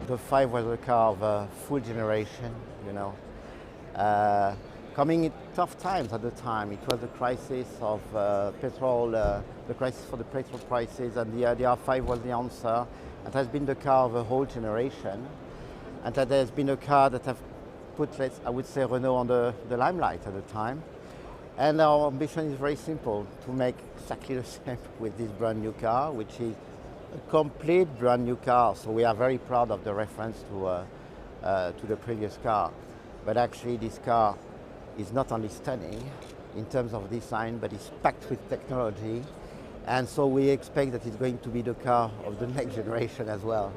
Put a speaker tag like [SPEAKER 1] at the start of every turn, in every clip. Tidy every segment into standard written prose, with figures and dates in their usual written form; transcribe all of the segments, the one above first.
[SPEAKER 1] The 5 was a car of a full generation, you know. Coming in tough times at the time. It was the crisis of petrol, the crisis for the petrol prices, and the R5 was the answer. It has been the car of a whole generation, and that has been a car that have put, I would say, Renault on the limelight at the time. And our ambition is very simple, to make exactly the same with this brand new car, which is a complete brand new car. So we are very proud of the reference to the previous car. But actually this car is not only stunning in terms of design, but it's packed with technology. And so we expect that it's going to be the car of the next generation as well.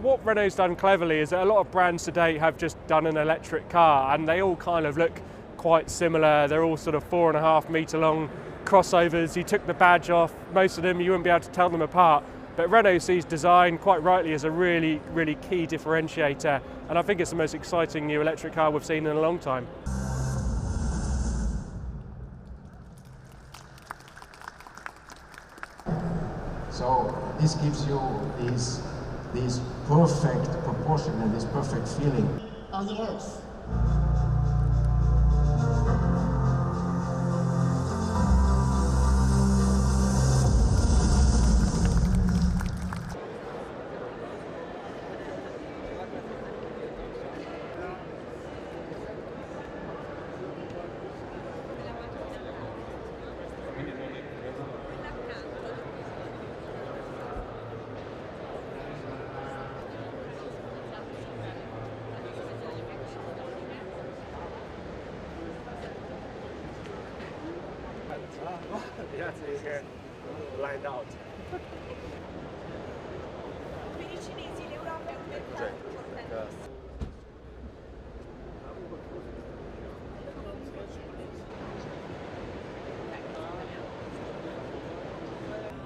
[SPEAKER 2] What Renault's done cleverly is that a lot of brands today have just done an electric car, and they all kind of look quite similar. They're all sort of 4.5 metre long crossovers. You took the badge off, most of them you wouldn't be able to tell them apart. But Renault sees design, quite rightly, as a really, really key differentiator, and I think it's the most exciting new electric car we've seen in a long time.
[SPEAKER 3] So this gives you this perfect proportion and this perfect feeling on the earth.
[SPEAKER 2] Yeah, it's here, lined out.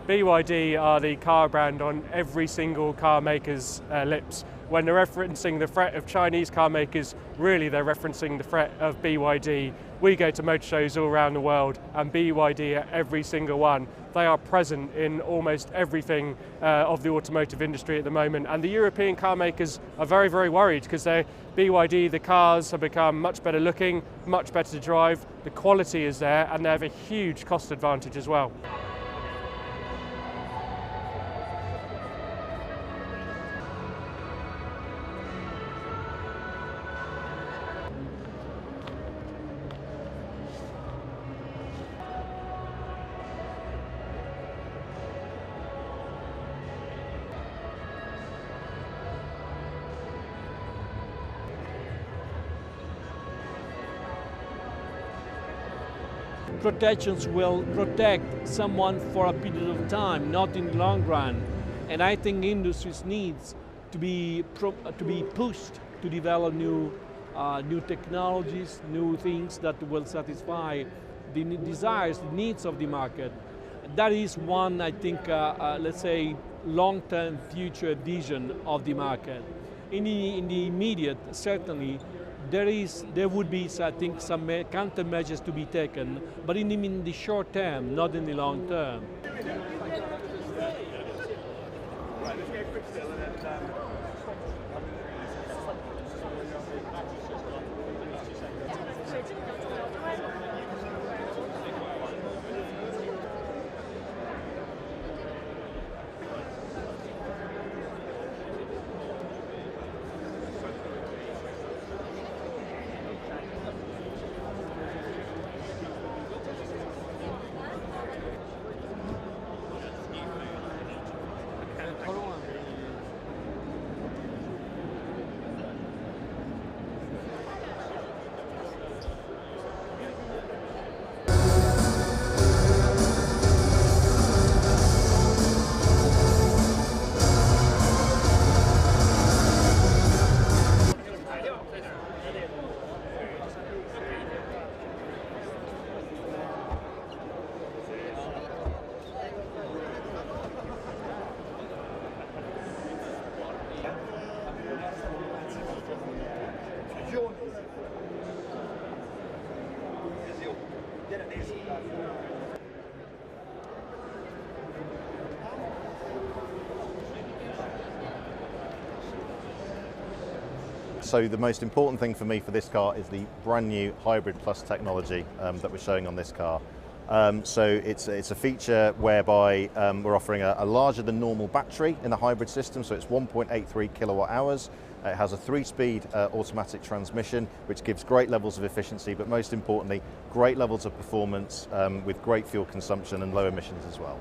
[SPEAKER 2] BYD are the car brand on every single car maker's lips. When they're referencing the threat of Chinese car makers, really they're referencing the threat of BYD. We go to motor shows all around the world, and BYD at every single one. They are present in almost everything of the automotive industry at the moment, and the European car makers are very, very worried because BYD, the cars have become much better looking, much better to drive, the quality is there, and they have a huge cost advantage as well.
[SPEAKER 4] Protections will protect someone for a period of time, not in the long run. And I think industries needs to be pushed to develop new technologies, new things that will satisfy the desires, the needs of the market. That is one, I think, let's say, long-term future vision of the market. In the immediate, certainly, there would be, I think, some countermeasures to be taken, but in the short term, not in the long term.
[SPEAKER 5] So the most important thing for me for this car is the brand new Hybrid Plus technology that we're showing on this car. So it's a feature whereby we're offering a larger than normal battery in the hybrid system, so it's 1.83 kilowatt hours. It has a 3-speed automatic transmission, which gives great levels of efficiency, but most importantly, great levels of performance with great fuel consumption and low emissions as well.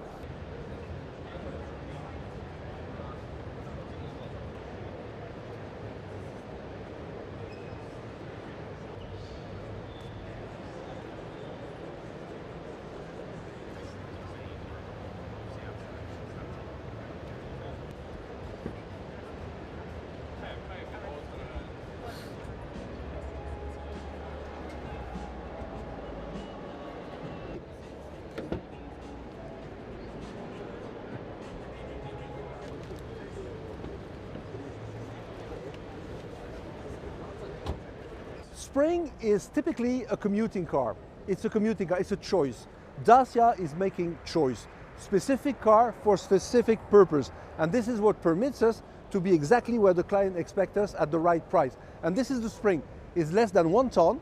[SPEAKER 6] Spring is typically a commuting car. It's a commuting car, it's a choice. Dacia is making choice. Specific car for specific purpose. And this is what permits us to be exactly where the client expects us at the right price. And this is the Spring. It's less than 1 ton.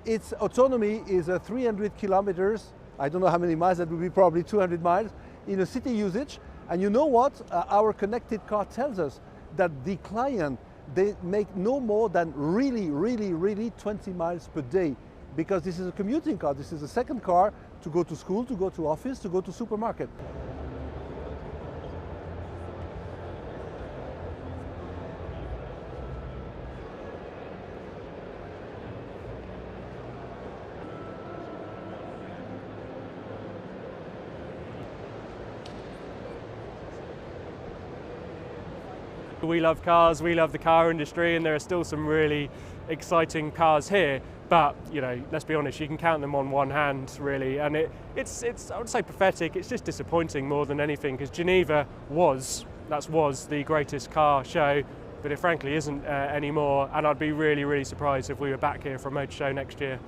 [SPEAKER 6] Its autonomy is 300 kilometers. I don't know how many miles, that would be probably 200 miles in a city usage. And you know what? Our connected car tells us that the client, they make no more than really 20 miles per day, because this is a commuting car. This is a second car to go to school, to go to office, to go to supermarket.
[SPEAKER 2] We love cars, we love the car industry, and there are still some really exciting cars here, but you know, let's be honest, you can count them on one hand really, and it's I would say pathetic. It's just disappointing more than anything, because Geneva was the greatest car show, but it frankly isn't anymore, and I'd be really surprised if we were back here for a motor show next year.